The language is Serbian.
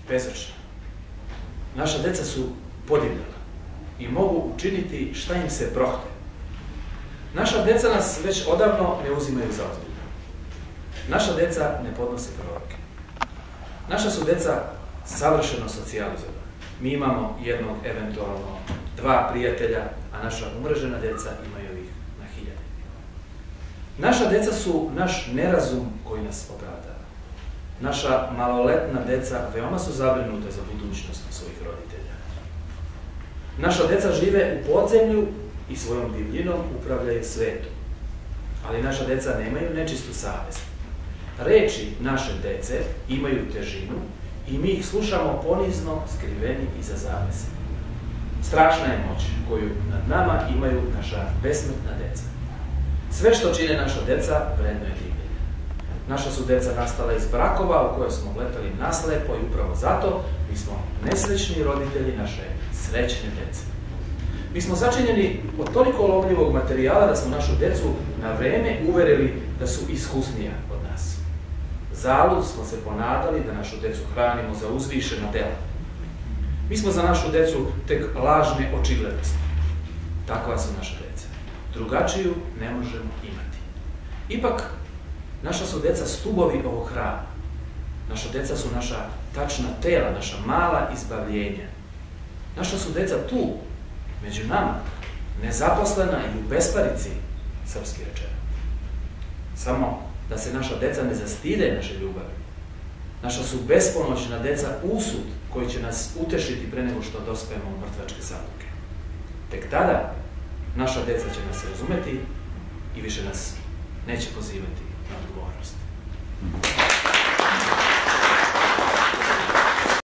bezgrešna. Naša deca su podivljala i mogu učiniti šta im se prohte. Naša deca nas već odavno ne uzimaju za ozbiljno. Naša deca ne podnose proroke. Naša su deca savršeno socijalizovana. Mi imamo jednog, eventualno dva prijatelja, a naša umrežena deca imaju ih na hiljade. Naša deca su naš nerazum koji nas opravdava. Naša maloletna deca veoma su zabrinuta za budućnost svojih roditelja. Naša deca žive u podzemlju i svojom divljinom upravljaju svetom. Ali naša deca nemaju nečistu savest. Reči naše dece imaju težinu i mi ih slušamo ponizno, skriveni iza zavese. Strašna je moć koju nad nama imaju naša besmrtna deca. Sve što čine naša deca vredno je divljenje. Naša su deca nastala iz brakova u koje smo gledali naslepo i upravo zato mi smo nesrećni roditelji naše srećne dece. Mi smo začinjeni od toliko lovljivog materijala da smo našu decu na vreme uverili da su iskusnija od nas. Zalud smo se ponadali da našu decu hranimo za uzvišena dela. Mi smo za našu decu tek lažne očiglednosti. Takva su naša deca. Drugačiju ne možemo imati. Ipak, naša su deca stubovi ovog hrama. Naša deca su naša tačna tela, naša mala izbavljenja. Naša su deca tu, među nama, nezaposlena i u besparici, srpski rečeno. Samo da se naša deca ne zastide naše ljubavi. Naša su bespomoćna deca usud koji će nas utešiti pre nego što dospemo u mrtvačke sanduke. Tek tada naša deca će nas razumeti i više nas neće pozivati na odgovornost.